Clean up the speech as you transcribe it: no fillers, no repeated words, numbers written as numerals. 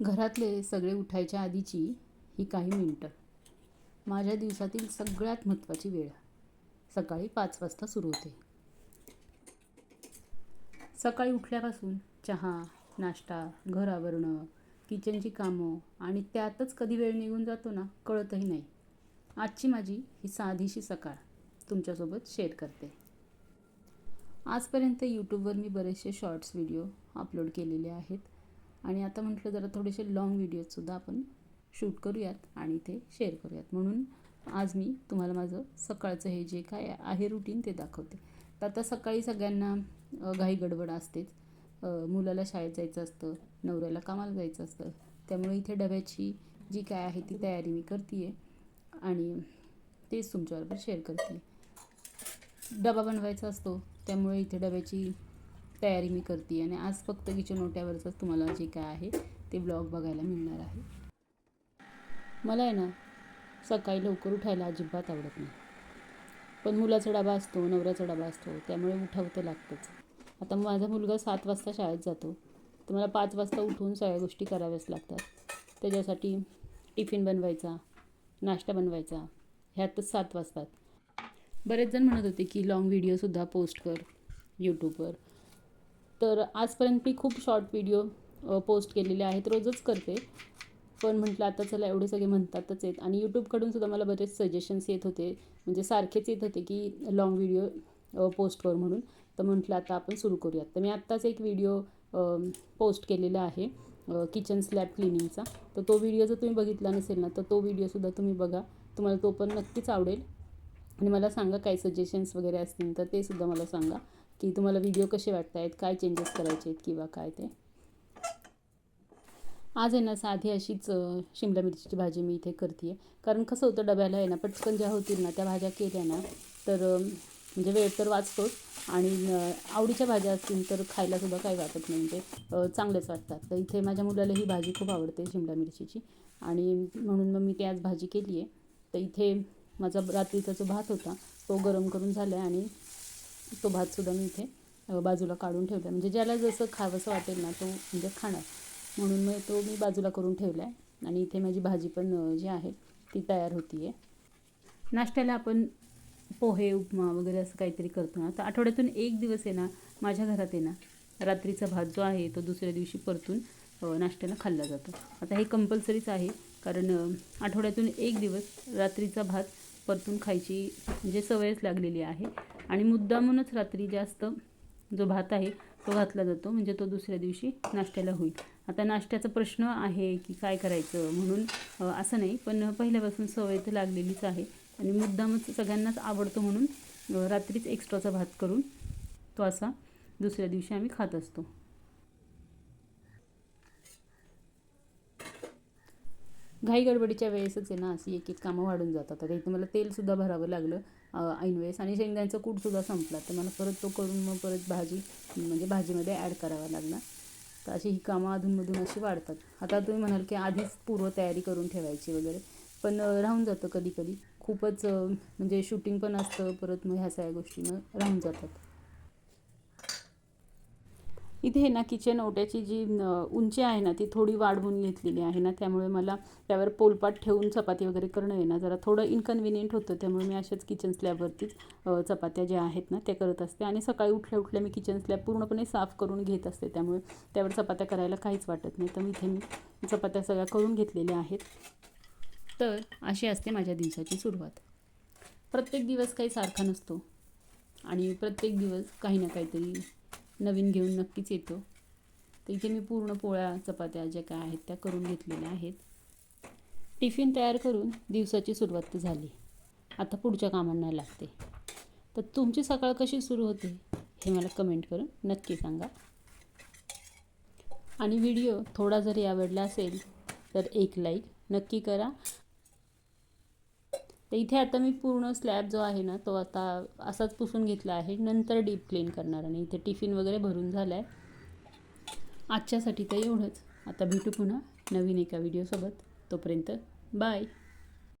घरातले सगळे उठायच्या आधीची ही काही मिनटं माझ्या दिवसातील सगळ्यात महत्त्वाची वेळ सकाळी 5 वाजता सुरू होते. सकाळी उठल्यापासून चहा, नाश्ता, घर आवरणं, किचनची कामं आणि त्यातच कधी वेळ निघून जातो ना कळतही नाही. आजची माझी ही साधीशी सकाळ तुमच्यासोबत शेअर करते. आजपर्यंत यूट्यूबवर मी बरेचसे शॉर्ट्स व्हिडिओ अपलोड केलेले आहेत आणि आता म्हटलं जरा थोडेसे लाँग व्हिडिओजसुद्धा आपण शूट करूयात आणि ते शेअर करूयात. म्हणून आज मी तुम्हाला माझं सकाळचं हे जे काय आहे रुटीन ते दाखवते. तर आता सकाळी सगळ्यांना घाई गडबड असतेच. मुलाला शाळेत जायचं असतं, नवऱ्याला कामाला जायचं असतं. त्यामुळे इथे डब्याची जी काय आहे ती तयारी मी करते आहे आणि तेच तुमच्याबरोबर शेअर करते. डबा बनवायचा असतो त्यामुळे इथे डब्याची तयारी मी करते आणि आज फक्त किचन ओट्यावरचंच तुम्हाला जे काय आहे ते ब्लॉग बघायला मिळणार आहे. मला आहे ना सकाळी लवकर उठायला अजिबात आवडत नाही, पण मुलाचा डबा असतो, नवऱ्याचा डबा असतो, त्यामुळे उठावं तर लागतंच. आता माझा मुलगा 7 वाजता शाळेत जातो, तर मला 5 वाजता उठून सगळ्या गोष्टी कराव्याच लागतात. त्याच्यासाठी टिफिन बनवायचा, नाश्ता बनवायचा, ह्यातच 7 वाजतात. बरेच जण म्हणत होते की लाँग व्हिडिओसुद्धा पोस्ट कर यूट्यूबवर. तर आजपर्यंत मी खूप शॉर्ट व्हिडिओ पोस्ट केलेले आहेत, रोजच करते. पण म्हटलं आता चला एवढे सगळे म्हणतातच आहेत आणि यूट्यूबकडून सुद्धा मला बरेच सजेशन्स येत होते, म्हणजे सारखेच येत होते की लाँग व्हिडिओ पोस्ट कर म्हणून. तर म्हटलं आता आपण सुरू करूयात. तर मी आत्ताच एक व्हिडिओ पोस्ट केलेला आहे किचन स्लॅब क्लिनिंगचा. तर तो व्हिडिओ जर तुम्ही बघितला नसेल ना तर तो व्हिडिओसुद्धा तुम्ही बघा, तुम्हाला तो पण नक्कीच आवडेल. आणि मला सांगा काही सजेशन्स वगैरे असतील तर ते सुद्धा मला सांगा की तुम्हाला व्हिडिओ कसे वाटत आहेत, काय चेंजेस करायचे आहेत किंवा काय ते. आज आहे ना साधी अशीच शिमला मिरचीची भाजी मी इथे करते आहे. कारण कसं होतं डब्याला आहे ना पटकन ज्या होतील ना त्या भाज्या केल्या ना तर म्हणजे वेळ तर वाचतोच आणि आवडीच्या भाज्या असतील तर खायलासुद्धा काही वाटत नाही, म्हणजे चांगलेच वाटतात. तर इथे माझ्या मुलाला ही भाजी खूप आवडते शिमला मिरचीची आणि म्हणून मग मी ती आज भाजी केली आहे. तर इथे माझा रात्रीचा जो भात होता तो गरम करून झाला आहे आणि तो भातसुद्धा मी इथे बाजूला काढून ठेवला, म्हणजे ज्याला जसं खावंसं वाटेल ना तो म्हणजे खाणार, म्हणून मग तो मी बाजूला करून ठेवला आहे. आणि इथे माझी भाजी पण जी आहे ती तयार होती आहे. नाश्त्याला आपण पोहे, उपमा वगैरे असं काहीतरी करतो ना, तर आठवड्यातून एक दिवस आहे ना माझ्या घरात आहे ना रात्रीचा भात जो आहे तो दुसऱ्या दिवशी परतून नाश्त्याला खाल्ला जातो. आता हे कंपल्सरीच आहे, कारण आठवड्यातून एक दिवस रात्रीचा भात परतून खायची म्हणजे सवयच लागलेली आहे आणि मुद्दामूनच रात्री जास्त जो भात आहे तो घातला जातो, म्हणजे तो दुसऱ्या दिवशी नाश्त्याला होईल. आता नाश्त्याचा प्रश्न आहे की काय करायचं म्हणून असं नाही, पण पहिल्यापासून सवय तर लागलेलीच आहे आणि मुद्दामच सगळ्यांनाच आवडतो म्हणून रात्रीच एक्स्ट्राचा भात करून तो असा दुसऱ्या दिवशी आम्ही खात असतो. घाई गडबडीच्या वेळेसच आहे ना अशी एक एक कामं वाढून जातात. आता इथं मला तेलसुद्धा भरावं लागलं ऐनवेळेस आणि शेंगदाण्याचा कूटसुद्धा संपला, तर मला परत तो करून मग परत भाजी म्हणजे भाजीमध्ये ॲड करावा लागला. तर अशी ही कामं अधूनमधून अशी वाढतात. आता तुम्ही म्हणाल की आधीच पूर्वतयारी करून ठेवायची वगैरे, पण राहून जातं कधी कधी खूपच, म्हणजे शूटिंग पण असतं, परत मग ह्या सगळ्या गोष्टी मग राहून जातात. इथे ना किचन ओट्याची जी उंची आहे ना ती थोडी वाढवून घेतलेली आहे ना, त्यामुळे मला त्यावर पोलपाट ठेवून चपाती वगैरे करणं आहे ना जरा थोडं इन्कन्व्हिनियंट होतं. त्यामुळे मी अशाच किचन स्लॅबवरतीच चपात्या ज्या आहेत ना त्या करत असते आणि सकाळी उठल्या उठल्या मी किचन स्लॅब पूर्णपणे साफ करून घेत असते, त्यामुळे त्यावर चपात्या करायला काहीच वाटत नाही. तर मी इथे मी चपात्या सगळ्या करून घेतलेल्या आहेत. तर अशी असते माझ्या दिवसाची सुरुवात. प्रत्येक दिवस काही सारखा नसतो आणि प्रत्येक दिवस काही ना काहीतरी नवीन घेऊन नक्कीच येतो. तर इथे मी पूर्ण पोळ्या चपात्या ज्या काय आहेत त्या करून घेतलेल्या आहेत. टिफिन तयार करून दिवसाची सुरुवात तर झाली, आता पुढच्या कामांना लागते. तर तुमची सकाळ कशी सुरू होते हे मला कमेंट करून नक्की सांगा. आणि व्हिडिओ थोडा जरी आवडला असेल तर एक लाईक नक्की करा. तर इथे आता मी पूर्ण स्लॅब जो आहे ना तो आता असाच पुसून घेतला आहे, नंतर डीप क्लीन करणार आणि इथे टिफिन वगैरे भरून झाला आहे. आजच्यासाठी तर एवढंच. आता भेटू पुन्हा नवीन एका व्हिडिओसोबत. तोपर्यंत बाय.